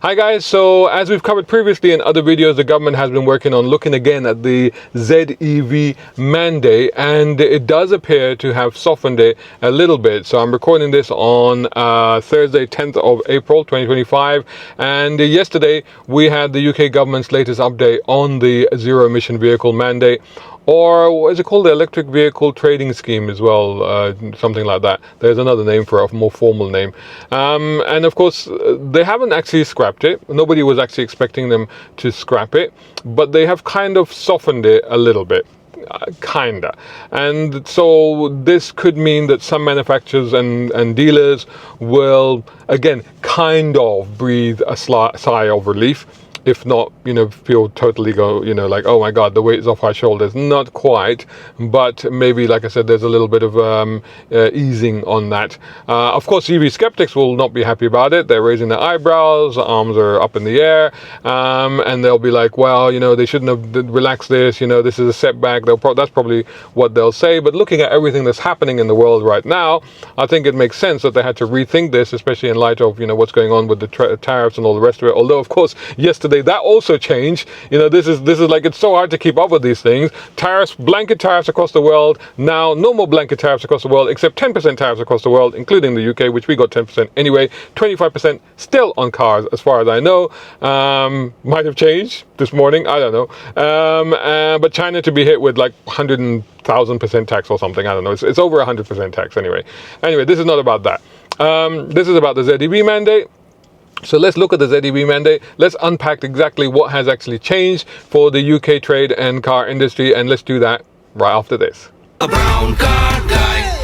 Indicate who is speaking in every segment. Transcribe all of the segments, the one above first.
Speaker 1: Hi guys, so as we've covered previously in other videos, the government has been working on looking again at the ZEV mandate, and it does appear to have softened it a little bit. So I'm recording this on Thursday 10th of April 2025, and yesterday we had the UK government's latest update on the Zero Emission Vehicle mandate, or what is it called, the electric vehicle trading scheme as well, something like that. There's another name for it, a more formal name. And of course, they haven't actually scrapped it. Nobody was actually expecting them to scrap it, but they have kind of softened it a little bit. Kinda. And so this could mean that some manufacturers and dealers will, again, kind of breathe a sigh of relief. If not, feel totally like, oh my God, the weight is off our shoulders. Not quite, but maybe, like I said, there's a little bit of easing on that. Of course, EV skeptics will not be happy about it. They're raising their eyebrows, arms are up in the air, and they'll be like, well, they shouldn't have relaxed this. This is a setback. That's probably what they'll say. But looking at everything that's happening in the world right now, I think it makes sense that they had to rethink this, especially in light of what's going on with the tariffs and all the rest of it. Although, of course, yesterday that also changed. This is like, it's so hard to keep up with these things. Tariffs, blanket tariffs across the world. Now, no more blanket tariffs across the world, except 10% tariffs across the world, including the UK, which we got 10% anyway. 25% still on cars, as far as I know. Might have changed this morning. I don't know. But China to be hit with like 100,000% tax or something. I don't know. It's over 100% tax anyway. Anyway, this is not about that. This is about the ZEV mandate. So let's look at the ZEV mandate. Let's unpack exactly what has actually changed for the UK trade and car industry, and let's do that right after this.
Speaker 2: A brown car guy.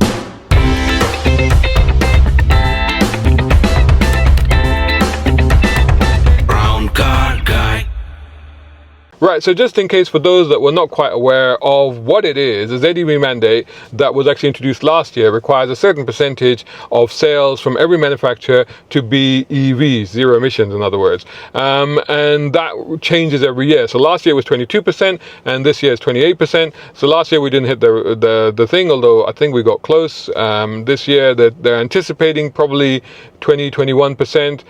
Speaker 2: Brown car guy.
Speaker 1: Right, so just in case for those that were not quite aware of what it is, the ZEV mandate that was actually introduced last year requires a certain percentage of sales from every manufacturer to be EVs, zero emissions in other words. And that changes every year. So last year was 22% and this year is 28%. So last year we didn't hit the thing, although I think we got close. This year they're anticipating probably 21%,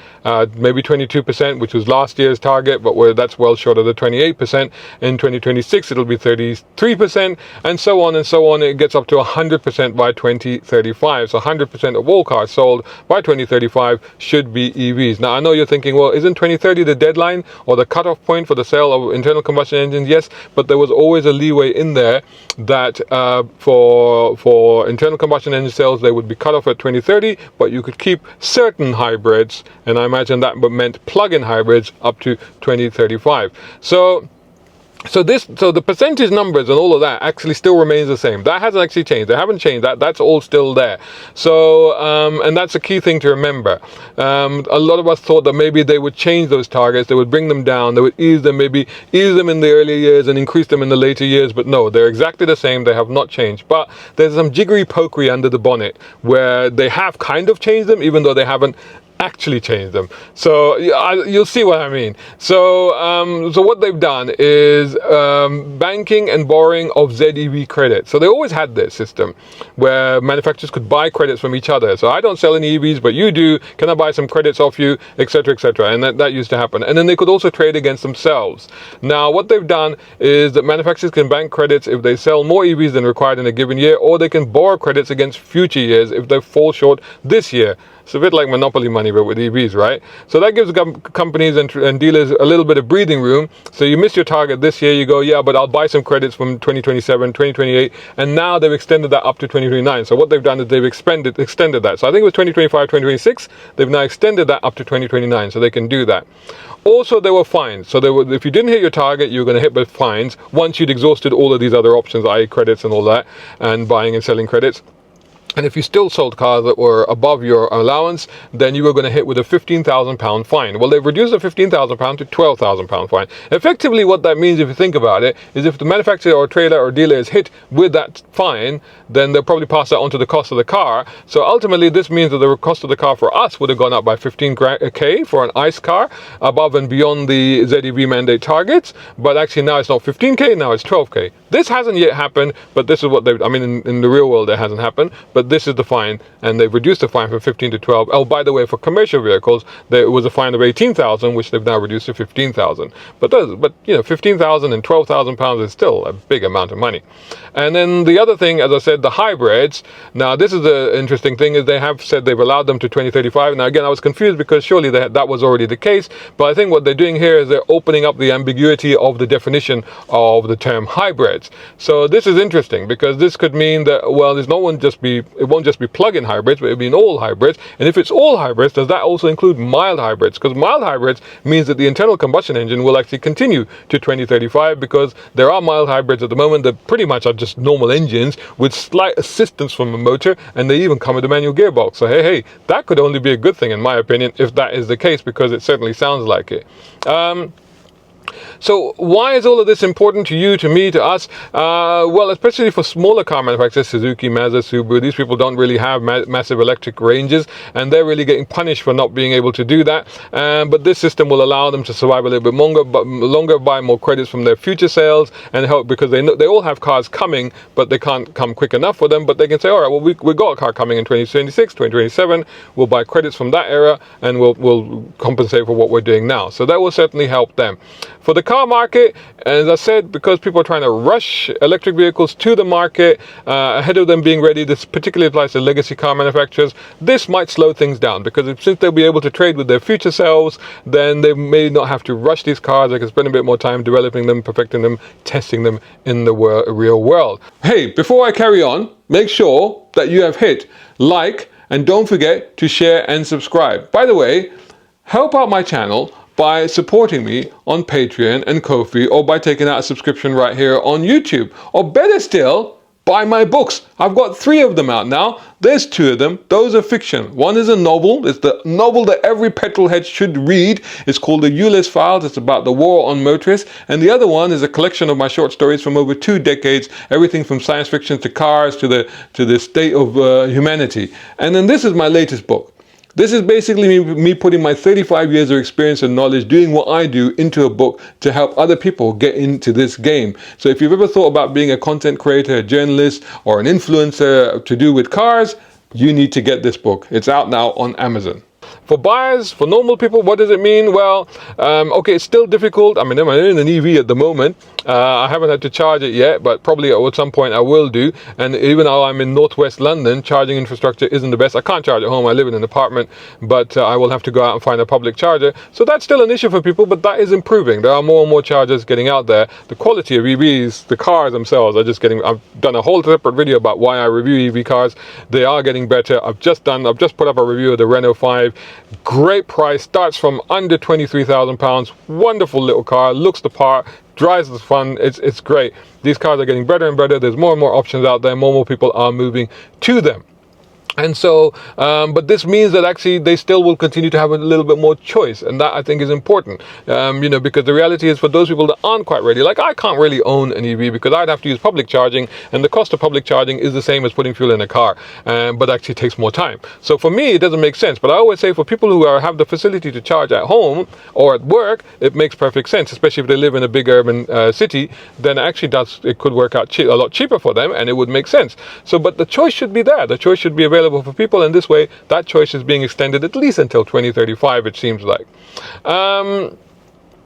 Speaker 1: maybe 22%, which was last year's target, but that's well short of the 28%. In 2026 it'll be 33%, and so on and so on. It gets up to 100% by 2035. So 100% of all cars sold by 2035 should be EVs. Now I know you're thinking, well, isn't 2030 the deadline or the cutoff point for the sale of internal combustion engines? Yes, but there was always a leeway in there that for internal combustion engine sales they would be cut off at 2030, but you could keep certain hybrids, and I imagine that meant plug-in hybrids, up to 2035. So the percentage numbers and all of that actually still remains the same. That hasn't actually changed. They haven't changed that. That's all still there. So, and that's a key thing to remember. A lot of us thought that maybe they would change those targets. They would bring them down. They would ease them in the earlier years and increase them in the later years. But no, they're exactly the same. They have not changed. But there's some jiggery pokery under the bonnet where they have kind of changed them, even though they haven't actually change them. So you'll see what I mean. So what they've done is banking and borrowing of ZEV credits. So they always had this system where manufacturers could buy credits from each other. So I don't sell any EVs, but you do. Can I buy some credits off you, etc., etc.? And that used to happen. And then they could also trade against themselves. Now what they've done is that manufacturers can bank credits if they sell more EVs than required in a given year, or they can borrow credits against future years if they fall short this year. It's a bit like monopoly money, but with EVs, right? So that gives companies and dealers a little bit of breathing room. So you missed your target this year, you go, yeah, but I'll buy some credits from 2027, 2028, and now they've extended that up to 2029. So what they've done is they've extended that. So I think it was 2025, 2026. They've now extended that up to 2029, so they can do that. Also, there were fines. So if you didn't hit your target, you were going to hit with fines once you'd exhausted all of these other options, i.e. credits and all that, and buying and selling credits. And if you still sold cars that were above your allowance, then you were going to hit with a £15,000 fine. Well, they've reduced the £15,000 to £12,000 fine. Effectively, what that means, if you think about it, is if the manufacturer or trailer or dealer is hit with that fine, then they'll probably pass that on to the cost of the car. So ultimately, this means that the cost of the car for us would have gone up by 15K for an ICE car, above and beyond the ZEV mandate targets. But actually now it's not 15K, now it's 12K. This hasn't yet happened, but this is what they've, I mean, in the real world it hasn't happened, but but this is the fine, and they've reduced the fine from 15 to 12. Oh, by the way, for commercial vehicles, there was a fine of 18,000, which they've now reduced to 15,000. But you know, 15,000 and 12,000 pounds is still a big amount of money. And then the other thing, as I said, the hybrids. Now, this is the interesting thing, is they have said they've allowed them to 2035. Now, again, I was confused because surely that was already the case. But I think what they're doing here is they're opening up the ambiguity of the definition of the term hybrids. So this is interesting, because this could mean that, well, it won't just be plug-in hybrids, but it'll be all hybrids. And if it's all hybrids, does that also include mild hybrids? Because mild hybrids means that the internal combustion engine will actually continue to 2035, because there are mild hybrids at the moment that pretty much are just normal engines with slight assistance from a motor, and they even come with a manual gearbox. So hey, that could only be a good thing, in my opinion, if that is the case, because it certainly sounds like it. So why is all of this important to you, to me, to us? Well, especially for smaller car manufacturers, Suzuki, Mazda, Subaru, these people don't really have massive electric ranges, and they're really getting punished for not being able to do that. But this system will allow them to survive a little bit longer, buy more credits from their future sales, and help, because they know they all have cars coming, but they can't come quick enough for them. But they can say, all right, well, we got a car coming in 2026, 2027. We'll buy credits from that era, and we'll compensate for what we're doing now. So that will certainly help them. For the car market, as I said, because people are trying to rush electric vehicles to the market ahead of them being ready, this particularly applies to legacy car manufacturers. This might slow things down, because since they'll be able to trade with their future selves, then they may not have to rush these cars. They can spend a bit more time developing them, perfecting them, testing them in the real world. Hey, before I carry on, make sure that you have hit like, and don't forget to share and subscribe. By the way, help out my channel by supporting me on Patreon and Ko-fi, or by taking out a subscription right here on YouTube. Or better still, buy my books. I've got 3 of them out now. There's 2 of them. Those are fiction. One is a novel. It's the novel that every petrolhead should read. It's called The Ulysses Files. It's about the war on motorists. And the other one is a collection of my short stories from over 2 decades, everything from science fiction to cars to the state of humanity. And then this is my latest book. This is basically me putting my 35 years of experience and knowledge doing what I do into a book to help other people get into this game. So if you've ever thought about being a content creator, a journalist, or an influencer to do with cars, you need to get this book. It's out now on Amazon. For buyers, for normal people, what does it mean? Well, okay, it's still difficult. I mean, I'm in an EV at the moment. I haven't had to charge it yet, but probably at some point I will do. And even though I'm in northwest London, charging infrastructure isn't the best. I can't charge at home. I live in an apartment, but I will have to go out and find a public charger. So that's still an issue for people, but that is improving. There are more and more chargers getting out there. The quality of EVs, the cars themselves are just getting, I've done a whole separate video about why I review EV cars. They are getting better. I've just put up a review of the Renault 5. Great price, starts from under £23,000. Wonderful little car, looks the part, drives the fun. It's great. These cars are getting better and better. There's more and more options out there. More and more people are moving to them. And so, but this means that actually they still will continue to have a little bit more choice, and that I think is important, you know, because the reality is for those people that aren't quite ready, like I can't really own an EV because I'd have to use public charging, and the cost of public charging is the same as putting fuel in a car, but actually takes more time. So for me, it doesn't make sense. But I always say for people who have the facility to charge at home or at work, it makes perfect sense, especially if they live in a big urban city. Then actually it could work out a lot cheaper for them, and it would make sense. So, but the choice should be there. The choice should be available for people, and this way that choice is being extended at least until 2035, it seems like.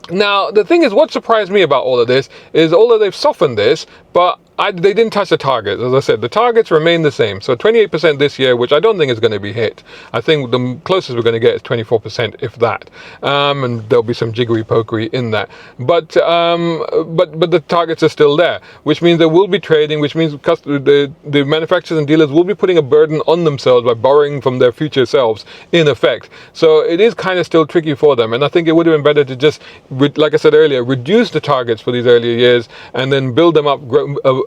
Speaker 1: Now the thing is, what surprised me about all of this is, although they've softened this, but they didn't touch the targets. As I said, the targets remain the same. So 28% this year, which I don't think is going to be hit. I think the closest we're going to get is 24%, if that. And there'll be some jiggery-pokery in that. But the targets are still there, which means there will be trading, which means the manufacturers and dealers will be putting a burden on themselves by borrowing from their future selves, in effect. So it is kind of still tricky for them. And I think it would have been better to just, like I said earlier, reduce the targets for these earlier years and then build them up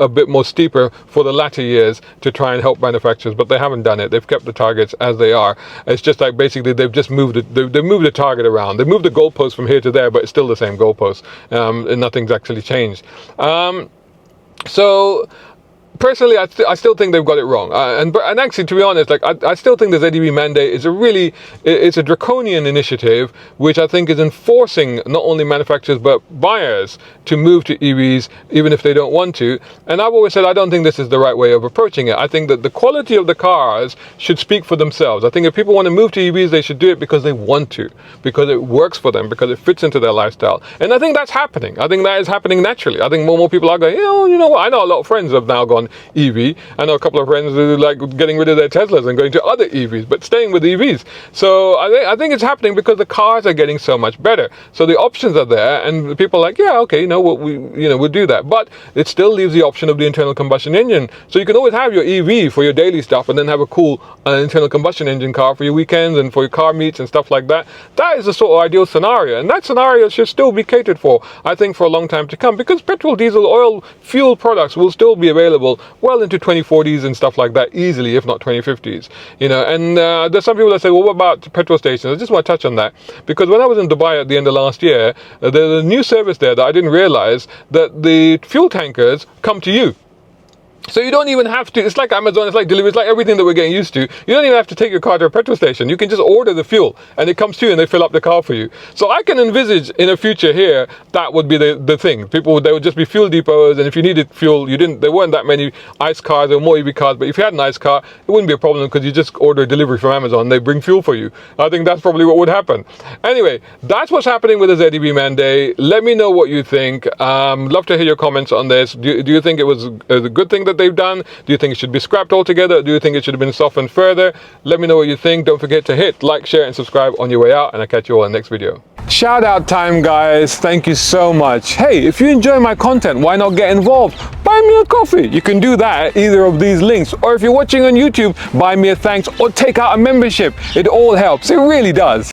Speaker 1: a bit more steeper for the latter years to try and help manufacturers, but they haven't done it. They've kept the targets as they are. It's just like basically they've just moved it. They've moved the target around. They've moved the goalpost from here to there, but it's still the same goalpost, and nothing's actually changed. So personally, I still think they've got it wrong. And actually, to be honest, like I still think the ZEV mandate is it's a draconian initiative, which I think is enforcing not only manufacturers but buyers to move to EVs, even if they don't want to. And I've always said I don't think this is the right way of approaching it. I think that the quality of the cars should speak for themselves. I think if people want to move to EVs, they should do it because they want to, because it works for them, because it fits into their lifestyle. And I think that's happening. I think that is happening naturally. I think more and more people are going, you know what? I know a lot of friends have now gone EV. I know a couple of friends who like getting rid of their Teslas and going to other EVs, but staying with EVs. So I think it's happening because the cars are getting so much better. So the options are there, and people are like, yeah, okay, we'll do that. But it still leaves the option of the internal combustion engine. So you can always have your EV for your daily stuff, and then have a cool internal combustion engine car for your weekends and for your car meets and stuff like that. That is the sort of ideal scenario, and that scenario should still be catered for, I think, for a long time to come, because petrol, diesel, oil, fuel products will still be available well into 2040s and stuff like that easily, if not 2050s. And there's some people that say, well, what about petrol stations? I just want to touch on that, because when I was in Dubai at the end of last year, there's a new service there that I didn't realize, that the fuel tankers come to you. So you don't even have to, it's like Amazon, it's like delivery, it's like everything that we're getting used to. You don't even have to take your car to a petrol station. You can just order the fuel and it comes to you and they fill up the car for you. So I can envisage in a future here, that would be the thing. There would just be fuel depots, and if you needed fuel, there weren't that many ICE cars, there were more EV cars, but if you had an ICE car, it wouldn't be a problem because you just order a delivery from Amazon, they bring fuel for you. I think that's probably what would happen. Anyway, that's what's happening with the ZEV mandate. Let me know what you think. Love to hear your comments on this. Do you think it was a good thing that they've done? Do you think it should be scrapped altogether? Do you think it should have been softened further? Let me know what you think. Don't forget to hit like, share and subscribe on your way out, and I'll catch you all in the next video. Shout out time, guys. Thank you so much. Hey, if you enjoy my content, why not get involved? Buy me a coffee. You can do that at either of these links, or if you're watching on YouTube, buy me a thanks or take out a membership. It all helps. It really does.